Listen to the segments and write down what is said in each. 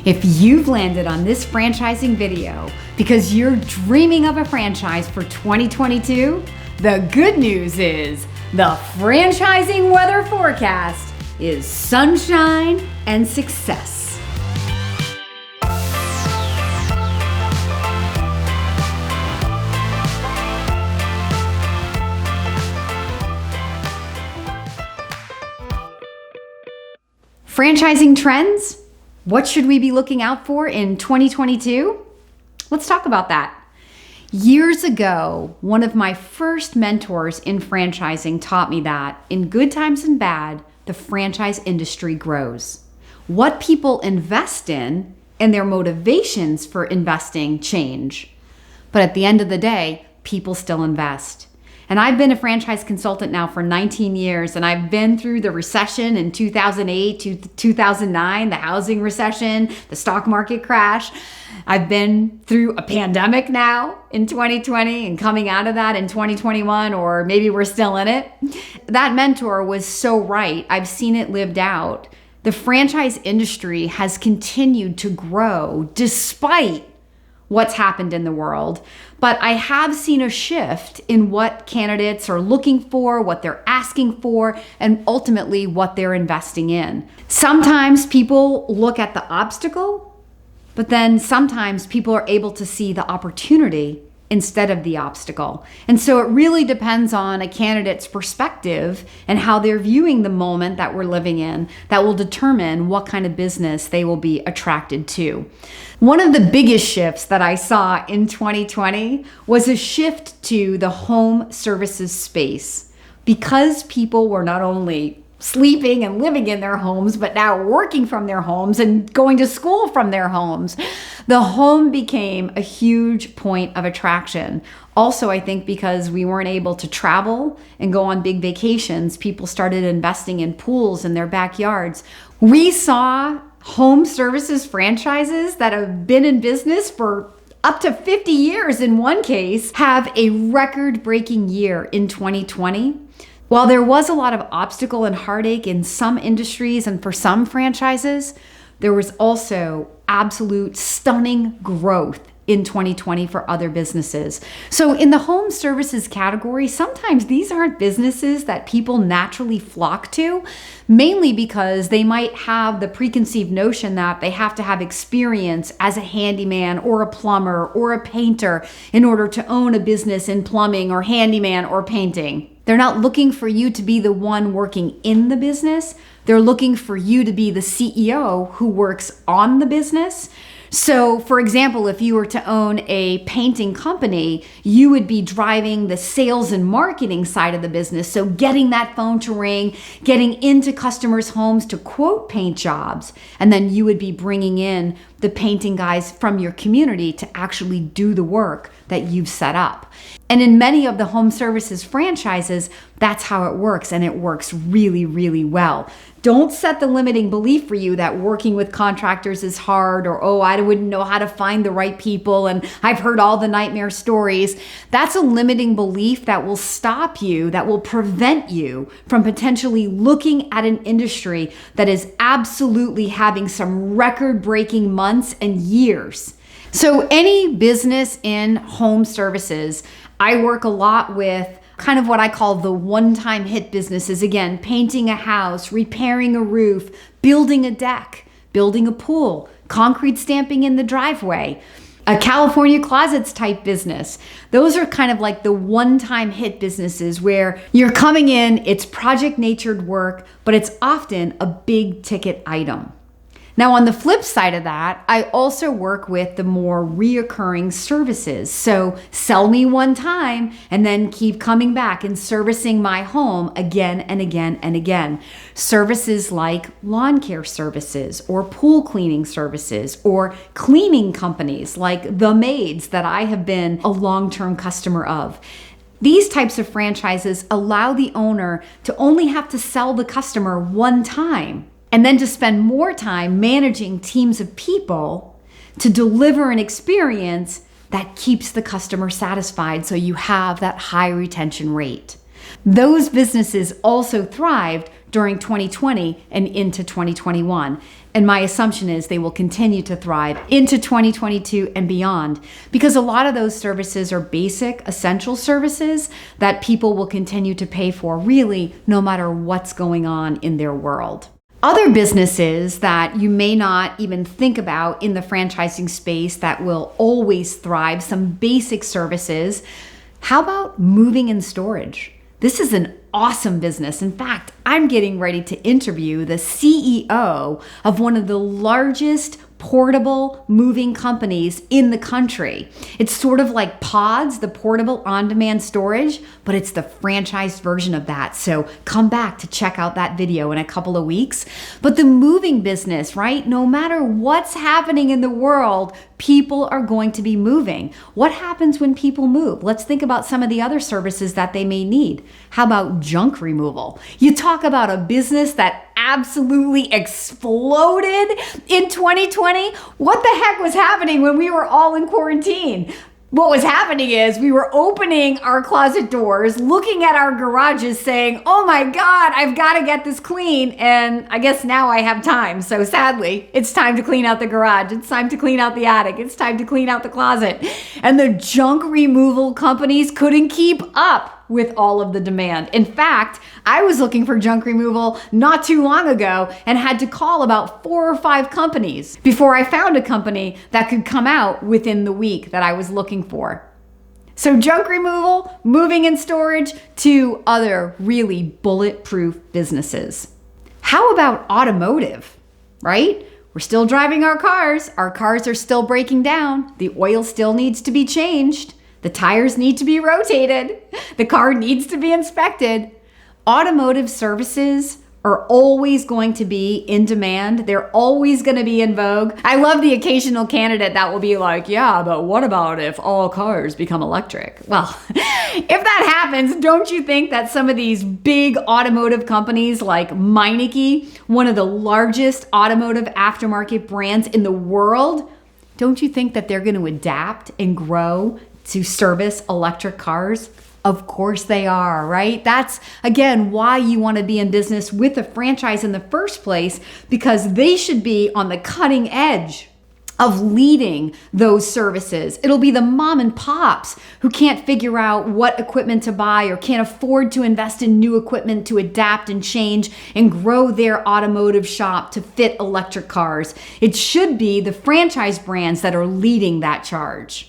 If you've landed on this franchising video because you're dreaming of a franchise for 2022, the good news is the franchising weather forecast is sunshine and success. Franchising trends? What should we be looking out for in 2022? Let's talk about that. Years ago, one of my first mentors in franchising taught me that in good times and bad, the franchise industry grows. What people invest in and their motivations for investing change. But at the end of the day, people still invest. And I've been a franchise consultant now for 19 years, and I've been through the recession in 2008 to 2009, the housing recession, the stock market crash. I've been through a pandemic now in 2020 and coming out of that in 2021, or maybe we're still in it. That mentor was so right. I've seen it lived out. The franchise industry has continued to grow despite what's happened in the world. But I have seen a shift in what candidates are looking for, what they're asking for, and ultimately what they're investing in. Sometimes people look at the obstacle, but then sometimes people are able to see the opportunity instead of the obstacle. And so it really depends on a candidate's perspective and how they're viewing the moment that we're living in that will determine what kind of business they will be attracted to. One of the biggest shifts that I saw in 2020 was a shift to the home services space, because people were not only sleeping and living in their homes, but now working from their homes and going to school from their homes. The home became a huge point of attraction. Also, I think because we weren't able to travel and go on big vacations, people started investing in pools in their backyards. We saw home services franchises that have been in business for up to 50 years in one case have a record-breaking year in 2020. While there was a lot of obstacle and heartache in some industries and for some franchises, there was also absolute stunning growth in 2020 for other businesses. So in the home services category, sometimes these aren't businesses that people naturally flock to, mainly because they might have the preconceived notion that they have to have experience as a handyman or a plumber or a painter in order to own a business in plumbing or handyman or painting. They're not looking for you to be the one working in the business. They're looking for you to be the CEO who works on the business. So, for example, if you were to own a painting company, you would be driving the sales and marketing side of the business. So getting that phone to ring, getting into customers' homes to quote paint jobs, and then you would be bringing in the painting guys from your community to actually do the work that you've set up. And in many of the home services franchises, that's how it works, and it works really, really well. Don't set the limiting belief for you that working with contractors is hard, or, oh, I wouldn't know how to find the right people, and I've heard all the nightmare stories. That's a limiting belief that will stop you, that will prevent you from potentially looking at an industry that is absolutely having some record-breaking months and years. So any business in home services, I work a lot with kind of what I call the one-time hit businesses. Again, painting a house, repairing a roof, building a deck, building a pool, concrete stamping in the driveway, a California closets type business. Those are kind of like the one-time hit businesses where you're coming in, it's project-natured work, but it's often a big ticket item. Now, on the flip side of that, I also work with the more reoccurring services. So sell me one time and then keep coming back and servicing my home again and again and again. Services like lawn care services or pool cleaning services or cleaning companies like The Maids that I have been a long-term customer of. These types of franchises allow the owner to only have to sell the customer one time, and then to spend more time managing teams of people to deliver an experience that keeps the customer satisfied, so you have that high retention rate. Those businesses also thrived during 2020 and into 2021. And my assumption is they will continue to thrive into 2022 and beyond, because a lot of those services are basic, essential services that people will continue to pay for, really, no matter what's going on in their world. Other businesses that you may not even think about in the franchising space that will always thrive, some basic services. How about moving and storage? This is an awesome business. In fact, I'm getting ready to interview the CEO of one of the largest portable moving companies in the country. It's sort of like Pods, the portable on-demand storage, but it's the franchised version of that. So come back to check out that video in a couple of weeks. But the moving business, right? No matter what's happening in the world, people are going to be moving. What happens when people move? Let's think about some of the other services that they may need. How about junk removal? You talk about a business that absolutely exploded in 2020. What the heck was happening when we were all in quarantine? What was happening is we were opening our closet doors, looking at our garages saying, oh my God, I've got to get this clean. And I guess now I have time. So sadly, it's time to clean out the garage. It's time to clean out the attic. It's time to clean out the closet. And the junk removal companies couldn't keep up with all of the demand. In fact, I was looking for junk removal not too long ago and had to call about 4 or 5 companies before I found a company that could come out within the week that I was looking for. So junk removal, moving and storage, to other really bulletproof businesses. How about automotive, right? We're still driving our cars. Our cars are still breaking down. The oil still needs to be changed. The tires need to be rotated. The car needs to be inspected. Automotive services are always going to be in demand. They're always going to be in vogue. I love the occasional candidate that will be like, yeah, but what about if all cars become electric? Well, if that happens, don't you think that some of these big automotive companies like Meineke, one of the largest automotive aftermarket brands in the world, don't you think that they're going to adapt and grow to service electric cars? Of course they are, right? That's, again, why you want to be in business with a franchise in the first place, because they should be on the cutting edge of leading those services. It'll be the mom and pops who can't figure out what equipment to buy or can't afford to invest in new equipment to adapt and change and grow their automotive shop to fit electric cars. It should be the franchise brands that are leading that charge.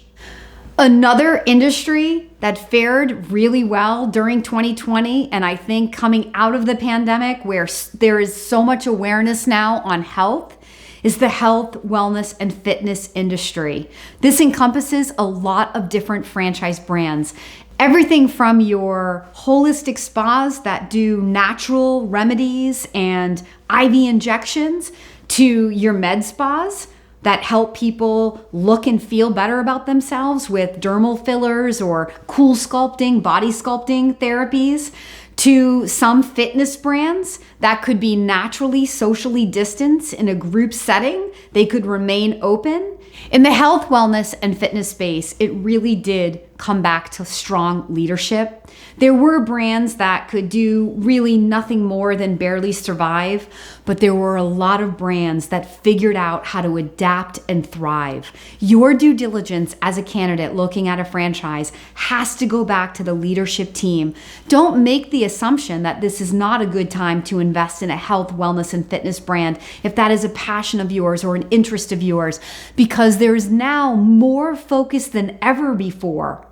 Another industry that fared really well during 2020, and I think coming out of the pandemic, where there is so much awareness now on health, is the health, wellness, and fitness industry. This encompasses a lot of different franchise brands. Everything from your holistic spas that do natural remedies and IV injections to your med spas that help people look and feel better about themselves with dermal fillers or cool sculpting, body sculpting therapies, to some fitness brands that could be naturally socially distanced in a group setting. They could remain open. In the health, wellness, and fitness space, it really did come back to strong leadership. There were brands that could do really nothing more than barely survive, but there were a lot of brands that figured out how to adapt and thrive. Your due diligence as a candidate looking at a franchise has to go back to the leadership team. Don't make the assumption that this is not a good time to invest in a health, wellness, and fitness brand if that is a passion of yours or an interest of yours, because there is now more focus than ever before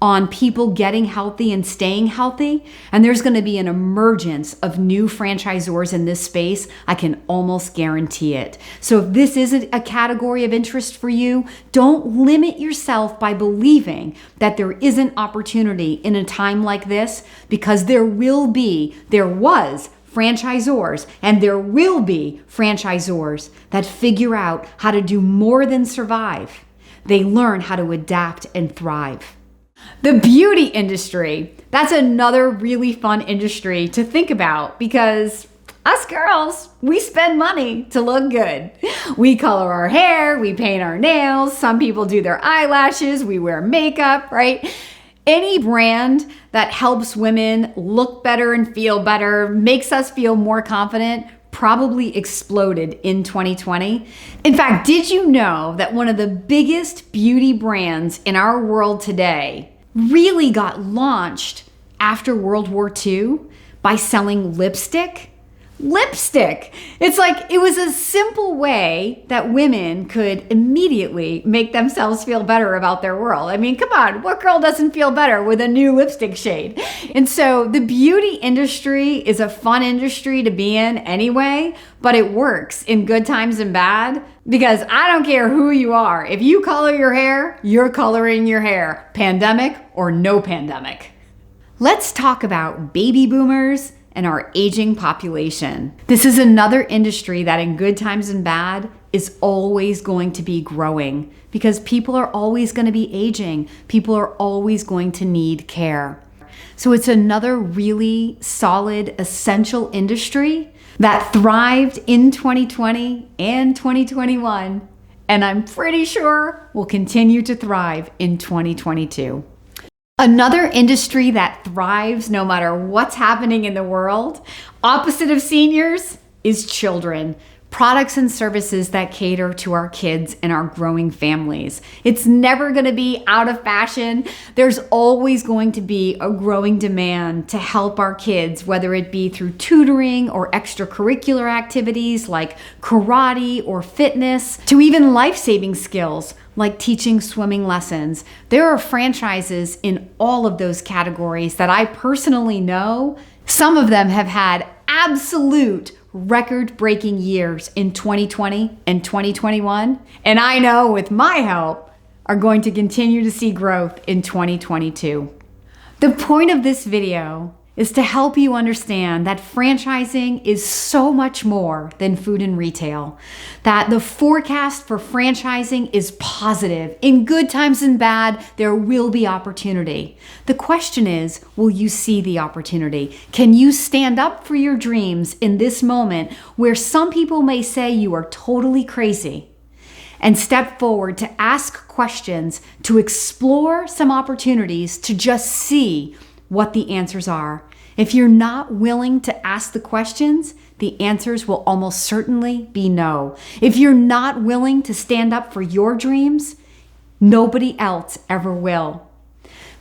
on people getting healthy and staying healthy. And there's going to be an emergence of new franchisors in this space. I can almost guarantee it. So if this isn't a category of interest for you, don't limit yourself by believing that there isn't opportunity in a time like this, because there was franchisors, and there will be franchisors that figure out how to do more than survive. They learn how to adapt and thrive. The beauty industry, that's another really fun industry to think about, because us girls, we spend money to look good. We color our hair, we paint our nails, some people do their eyelashes, we wear makeup, right? Any brand that helps women look better and feel better, makes us feel more confident, probably exploded in 2020. In fact, did you know that one of the biggest beauty brands in our world today really got launched after World War II by selling lipstick? Lipstick! It's like it was a simple way that women could immediately make themselves feel better about their world. I mean, come on, what girl doesn't feel better with a new lipstick shade? And so the beauty industry is a fun industry to be in anyway, but it works in good times and bad because I don't care who you are. If you color your hair, you're coloring your hair, pandemic or no pandemic. Let's talk about baby boomers and our aging population. This is another industry that in good times and bad is always going to be growing because people are always going to be aging. People are always going to need care. So it's another really solid, essential industry that thrived in 2020 and 2021, and I'm pretty sure will continue to thrive in 2022. Another industry that thrives no matter what's happening in the world, opposite of seniors, is children. Products and services that cater to our kids and our growing families. It's never going to be out of fashion. There's always going to be a growing demand to help our kids, whether it be through tutoring or extracurricular activities like karate or fitness, to even life-saving skills like teaching swimming lessons. There are franchises in all of those categories that I personally know. Some of them have had absolute record-breaking years in 2020 and 2021, and I know with my help are going to continue to see growth in 2022. The point of this video is to help you understand that franchising is so much more than food and retail, that the forecast for franchising is positive. In good times and bad, there will be opportunity. The question is, will you see the opportunity? Can you stand up for your dreams in this moment where some people may say you are totally crazy, and step forward to ask questions, to explore some opportunities, to just see what the answers are? If you're not willing to ask the questions, the answers will almost certainly be no. If you're not willing to stand up for your dreams, nobody else ever will.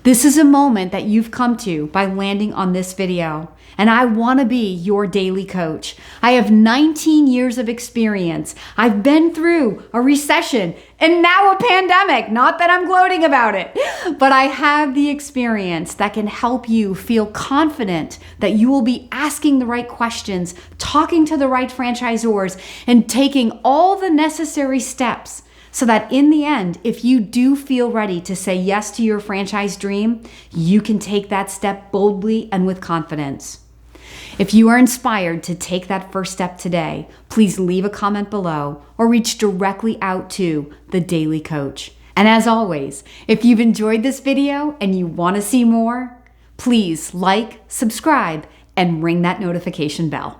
This is a moment that you've come to by landing on this video, and I want to be your daily coach. I have 19 years of experience. I've been through a recession and now a pandemic. Not that I'm gloating about it, but I have the experience that can help you feel confident that you will be asking the right questions, talking to the right franchisors, and taking all the necessary steps so that in the end, if you do feel ready to say yes to your franchise dream, you can take that step boldly and with confidence. If you are inspired to take that first step today, please leave a comment below or reach directly out to the Daily Coach. And as always, if you've enjoyed this video and you want to see more, please like, subscribe, and ring that notification bell.